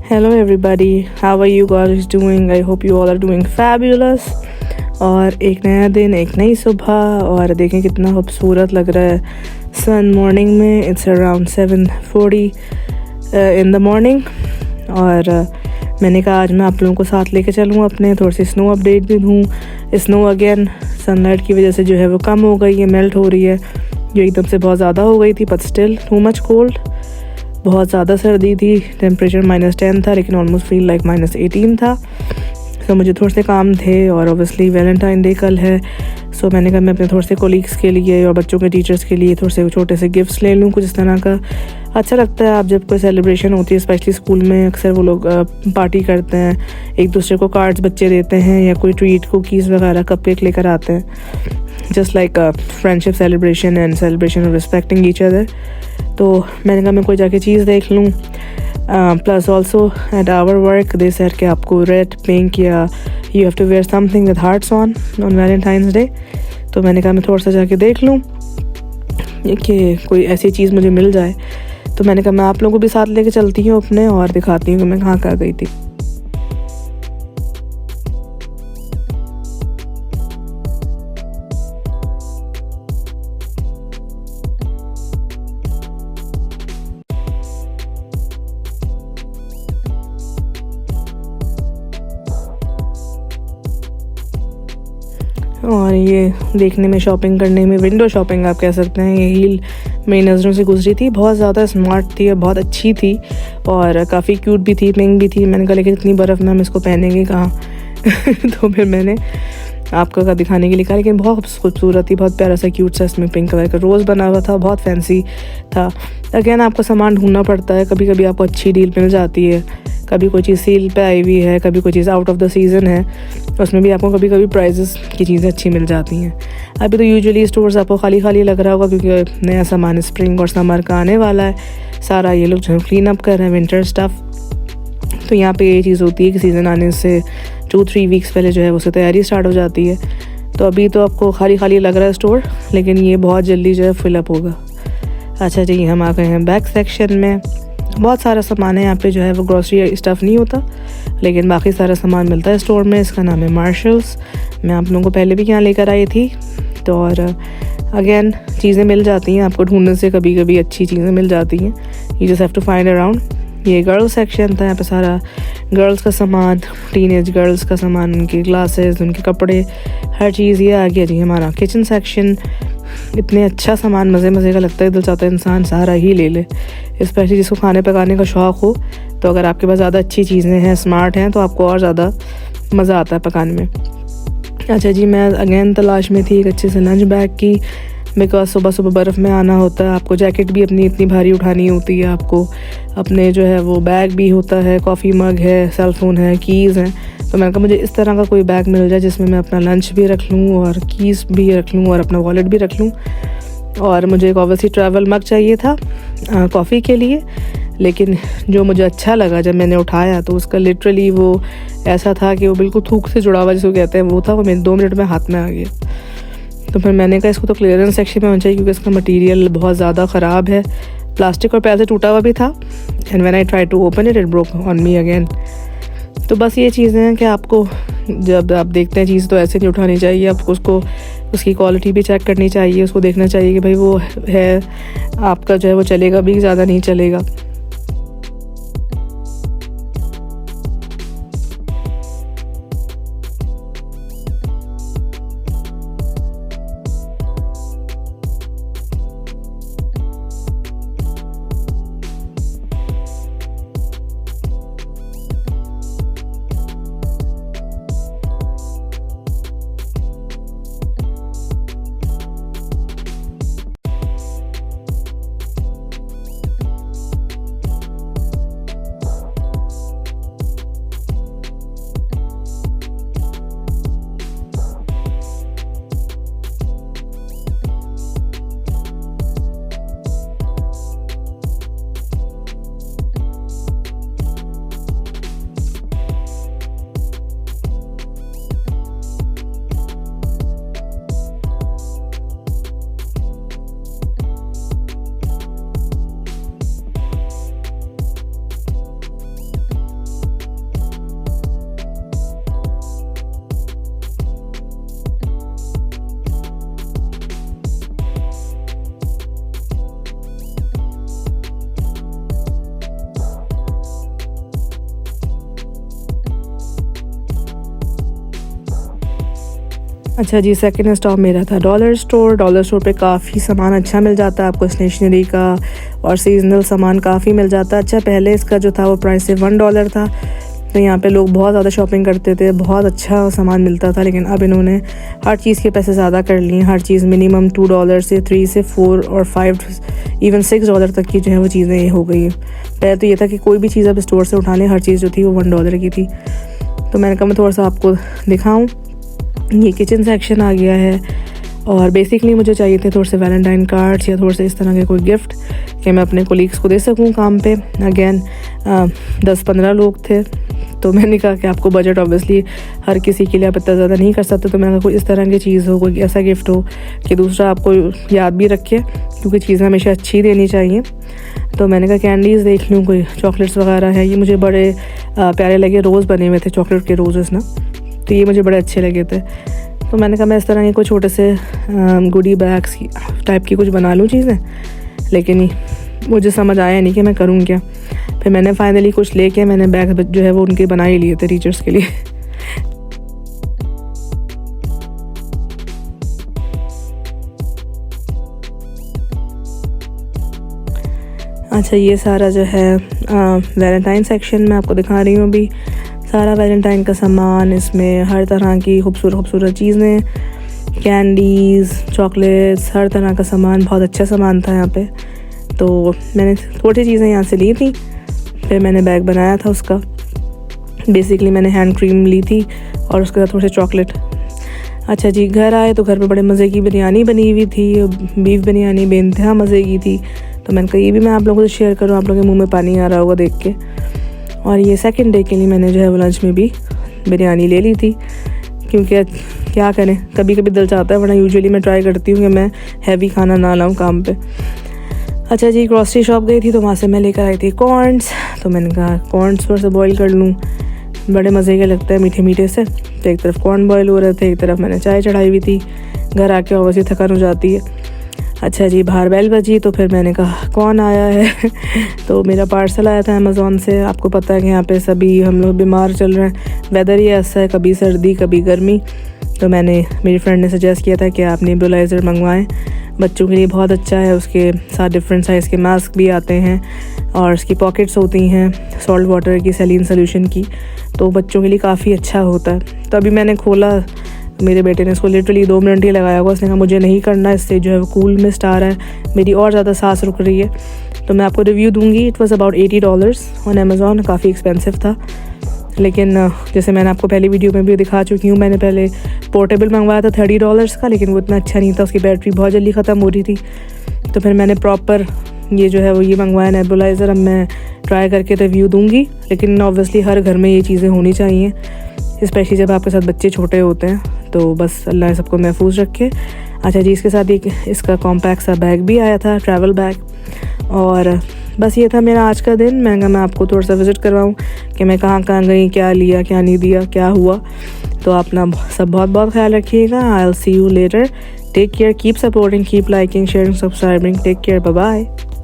Hello everybody, how are you guys doing? I hope you all are doing fabulous. और एक नया दिन, एक नई सुबह, और देखें कितना खूबसूरत लग रहा है सन मॉर्निंग में. It's around 7:40 in the morning. और मैंने कहा आज मैं आप लोगों को साथ लेके चलूँ अपने, थोड़ी सी स्नो अपडेट भी दूँ. स्नो अगेन सनलाइट की वजह से जो है वो कम हो गई है, मेल्ट हो रही है, जो एकदम से बहुत ज़्यादा हो गई थी. But still too much cold. बहुत ज़्यादा सर्दी थी, टेम्परेचर -10 था, लेकिन ऑलमोस्ट फील लाइक -18 था. तो मुझे थोड़े से काम थे, और ऑब्वियसली वैलेंटाइन डे कल है. सो मैंने कहा मैं अपने थोड़े से कोलीग्स के लिए और बच्चों के टीचर्स के लिए थोड़े से छोटे से गिफ्ट्स ले लूँ, कुछ इस तरह का. अच्छा लगता है आप जब कोई सेलिब्रेशन होती है, स्पेशली स्कूल में अक्सर वो लोग पार्टी करते हैं, एक दूसरे को कार्ड्स बच्चे देते हैं या कोई ट्रीट, कुकीज़ वगैरह, कपकेक लेकर आते हैं. Just like friendship celebration and celebration of respecting each other. तो मैंने कहा मैं कोई जाके चीज़ देख लूँ. Plus also at our work they said कि आपको रेड, पिंक या you have to wear something with hearts on Valentine's day. तो मैंने कहा मैं थोड़ा सा जाके देख लूँ कि कोई ऐसी चीज़ मुझे मिल जाए. तो मैंने कहा मैं आप लोगों को भी साथ लेके चलती हूँ अपने, और दिखाती हूँ कि मैं कहाँ गई थी. और ये देखने में, शॉपिंग करने में, विंडो शॉपिंग आप कह सकते हैं, ये हील मेरी नज़रों से गुजरी थी. बहुत ज़्यादा स्मार्ट थी और बहुत अच्छी थी, और काफ़ी क्यूट भी थी, पिंक भी थी. मैंने कहा लेकिन इतनी बर्फ़ में हम इसको पहनेंगे कहाँ. तो फिर मैंने आपको दिखाने के लिए कहा, लेकिन बहुत खूबसूरत थी, बहुत प्यारा सा क्यूट सा इसमें पिंक कलर का रोज़ बना हुआ था, बहुत फैंसी था. अगेन आपको सामान ढूंढना पड़ता है, कभी कभी आपको अच्छी डील मिल जाती है, कभी कोई चीज़ सेल पे आई हुई है, कभी कोई चीज़ आउट ऑफ द सीज़न है, उसमें भी आपको कभी कभी प्राइजेस की चीज़ें अच्छी मिल जाती हैं. अभी तो यूजुअली स्टोर्स आपको खाली खाली लग रहा होगा, क्योंकि नया सामान स्प्रिंग और समर का आने वाला है. सारा ये लोग जो क्लीन अप कर रहे हैं विंटर स्टफ़. तो यहाँ पे ये चीज़ होती है कि सीज़न आने से 2-3 वीक्स पहले जो है उससे तैयारी स्टार्ट हो जाती है. तो अभी तो आपको खाली खाली लग रहा है स्टोर, लेकिन ये बहुत जल्दी जो है फिलअप होगा. अच्छा जी, हम आ गए हैं बैक सेक्शन में. बहुत सारा सामान है यहाँ पे, जो है वो ग्रॉसरी स्टफ़ नहीं होता, लेकिन बाकी सारा सामान मिलता है स्टोर में. इसका नाम है मार्शल्स. मैं आप लोगों को पहले भी यहाँ लेकर आई थी. तो और अगेन चीज़ें मिल जाती हैं आपको ढूंढने से, कभी कभी अच्छी चीज़ें मिल जाती हैं. You just have to find around. ये गर्ल्स सेक्शन था, यहाँ पे सारा गर्ल्स का सामान, टीनेज गर्ल्स का सामान, उनके ग्लासेस, उनके कपड़े, हर चीज़. ये आ गया जी हमारा किचन सेक्शन. इतने अच्छा सामान, मज़े मज़े का लगता है, दिल चाहता है इंसान सारा ही ले ले, स्पेशली जिसको खाने पकाने का शौक़ हो. तो अगर आपके पास ज़्यादा अच्छी चीज़ें हैं, स्मार्ट हैं, तो आपको और ज़्यादा मज़ा आता है पकाने में. अच्छा जी, मैं अगेन तलाश में थी एक अच्छे से लंच बैग की, बिकॉज सुबह सुबह बर्फ़ में आना होता है, आपको जैकेट भी अपनी इतनी भारी उठानी होती है, आपको अपने जो है वो बैग भी होता है, कॉफ़ी मग है, सेल फ़ोन है, कीज़ हैं. तो मैंने कहा मुझे इस तरह का कोई बैग मिल जाए जिसमें मैं अपना लंच भी रख लूँ और कीज़ भी रख लूँ और अपना वॉलेट भी रख लूँ. और मुझे एक ऑब्वियसली ट्रैवल मग चाहिए था कॉफ़ी के लिए. लेकिन जो मुझे अच्छा लगा जब मैंने उठाया, तो उसका लिटरली वो ऐसा था कि वो बिल्कुल थूक से जुड़ा हुआ जिसको कहते हैं वो था. वो मेरे 2 मिनट में हाथ में आ गया. तो फिर मैंने कहा इसको तो क्लियरेंस सेक्शन में होना चाहिए, क्योंकि इसका मटेरियल बहुत ज़्यादा ख़राब है, प्लास्टिक और पैर से टूटा हुआ भी था. And when I try to open it broke on me again. तो बस ये चीज़ें हैं कि आपको जब आप देखते हैं चीज़, तो ऐसे नहीं उठानी चाहिए, आपको उसको उसकी क्वालिटी भी चेक करनी चाहिए, उसको देखना चाहिए कि भाई वो है आपका जो है वो चलेगा भी, ज़्यादा नहीं चलेगा. अच्छा जी, सेकंड स्टॉप मेरा था डॉलर स्टोर। डॉलर स्टोर पे काफ़ी सामान अच्छा मिल जाता है आपको, स्टेशनरी का और सीजनल सामान काफ़ी मिल जाता है। अच्छा, पहले इसका जो था वो प्राइस से $1 था, तो यहाँ पे लोग बहुत ज़्यादा शॉपिंग करते थे, बहुत अच्छा सामान मिलता था। लेकिन अब इन्होंने हर चीज़ के पैसे ज़्यादा कर लिए। हर चीज़ मिनिमम $2 से 3 से 4 और 5 इवन $6 तक की जो है वो चीज़ें ये हो गई हैं। पहले तो ये था कि कोई भी चीज़ आप स्टोर से उठा लें, हर चीज़ जो थी वो $1 की थी। तो मैंने कहा मैं थोड़ा सा आपको दिखाऊँ। ये किचन सेक्शन आ गया है और बेसिकली मुझे चाहिए थे थोड़े से वैलेंटाइन कार्ड्स या थोड़े से इस तरह के कोई गिफ्ट कि मैं अपने कोलीग्स को दे सकूं काम पे। अगेन 10-15 लोग थे, तो मैंने कहा कि आपको बजट ऑब्वियसली हर किसी के लिए आप इतना ज़्यादा नहीं कर सकते, तो मैंने कहा कोई इस तरह की चीज़ हो, कोई ऐसा गिफ्ट हो कि दूसरा आपको याद भी रखे, क्योंकि चीज़ें हमेशा अच्छी देनी चाहिए। तो मैंने कहा कैंडीज़ देख लूँ, कोई चॉकलेट्स वगैरह है। ये मुझे बड़े प्यारे लगे, रोज़ बने हुए थे, चॉकलेट के रोज़ेस ना, तो ये मुझे बड़े अच्छे लगे थे। तो मैंने कहा मैं इस तरह के कोई छोटे से गुडी बैग्स टाइप की कुछ बना लूँ चीज़ें, लेकिन मुझे समझ आया नहीं कि मैं करूँ क्या। फिर मैंने फाइनली कुछ लेके मैंने बैग जो है वो उनके बना ही लिए थे टीचर्स के लिए। अच्छा, ये सारा जो है वैलेंटाइन सेक्शन मैं आपको दिखा रही हूँ अभी। सारा वैलेंटाइन का सामान, इसमें हर तरह की खूबसूरत चीज़ें, कैंडीज़, चॉकलेट्स, हर तरह का सामान, बहुत अच्छा सामान था यहाँ पे। तो मैंने थोड़ी चीज़ें यहाँ से ली थी, फिर मैंने बैग बनाया था उसका। बेसिकली मैंने हैंड क्रीम ली थी और उसके साथ थोड़े से चॉकलेट। अच्छा जी, घर आए तो घर पे बड़े मज़े की बिरयानी बनी हुई थी, बीफ बिरयानी बेइंतहा मज़े की थी। तो मैंने कहा ये भी मैं आप लोगों से शेयर करूँ, आप लोगों के मुँह में पानी आ रहा होगा देख के। और ये सेकंड डे के लिए मैंने जो है वो लंच में भी बिरयानी ले ली थी, क्योंकि क्या करें, कभी कभी दिल चाहता है, वरना यूजुअली मैं ट्राई करती हूँ कि मैं हैवी खाना ना लाऊं काम पे। अच्छा जी, ग्रॉसरी शॉप गई थी तो वहाँ से मैं लेकर आई थी कॉर्नस। तो मैंने कहा कॉर्नस थोड़ा सा बॉईल कर लूँ, बड़े मज़े के लगता है मीठे मीठे से। तो एक तरफ कॉर्न बॉईल हो रहे थे, एक तरफ मैंने चाय चढ़ाई हुई थी। घर आके ऑब्वियसली थकान हो जाती है। अच्छा जी, बाहर बेल बजी तो फिर मैंने कहा कौन आया है तो मेरा पार्सल आया था अमेज़ॉन से। आपको पता है कि यहाँ पे सभी हम लोग बीमार चल रहे हैं, वेदर ही ऐसा है, कभी सर्दी कभी गर्मी। तो मेरी फ्रेंड ने सजेस्ट किया था कि आप नेबुलाइज़र मंगवाएं, बच्चों के लिए बहुत अच्छा है। उसके साथ डिफरेंट साइज़ के मास्क भी आते हैं और उसकी पॉकेट्स होती हैं सॉल्ट वाटर की, सैलीन सोल्यूशन की, तो बच्चों के लिए काफ़ी अच्छा होता है। तो अभी मैंने खोला, मेरे बेटे ने इसको लिटरली 2 मिनट ही लगाया हुआ। उसने कहा मुझे नहीं करना, इससे जो है वो कूल मिस्ट आ रहा है, मेरी और ज़्यादा सांस रुक रही है। तो मैं आपको रिव्यू दूंगी। It was about $80 on Amazon, काफ़ी एक्सपेंसिव था। लेकिन जैसे मैंने आपको पहली वीडियो में भी दिखा चुकी हूँ, मैंने पहले पोर्टेबल मंगवाया था $30 का, लेकिन वो इतना अच्छा नहीं था, उसकी बैटरी बहुत जल्दी ख़त्म हो रही थी। तो फिर मैंने प्रॉपर ये जो है वो ये मंगवाया नेबुलाइज़र। अब मैं ट्राई करके रिव्यू दूंगी, लेकिन ऑब्वियसली हर घर में ये चीज़ें होनी चाहिए, स्पेशली जब आपके साथ बच्चे छोटे होते हैं। तो बस अल्लाह सबको महफूज रखे। अच्छा जी, इसके साथ एक इसका कॉम्पैक्ट सा बैग भी आया था, ट्रैवल बैग। और बस ये था मेरा आज का दिन। मैं आपको थोड़ा सा विज़िट करवाऊँ कि मैं कहाँ कहाँ गई, क्या लिया, क्या नहीं दिया, क्या हुआ। तो आप ना सब बहुत बहुत ख्याल रखिएगा। I will see you later. Take care, keep supporting, keep liking, sharing, subscribing. Take care, bye bye.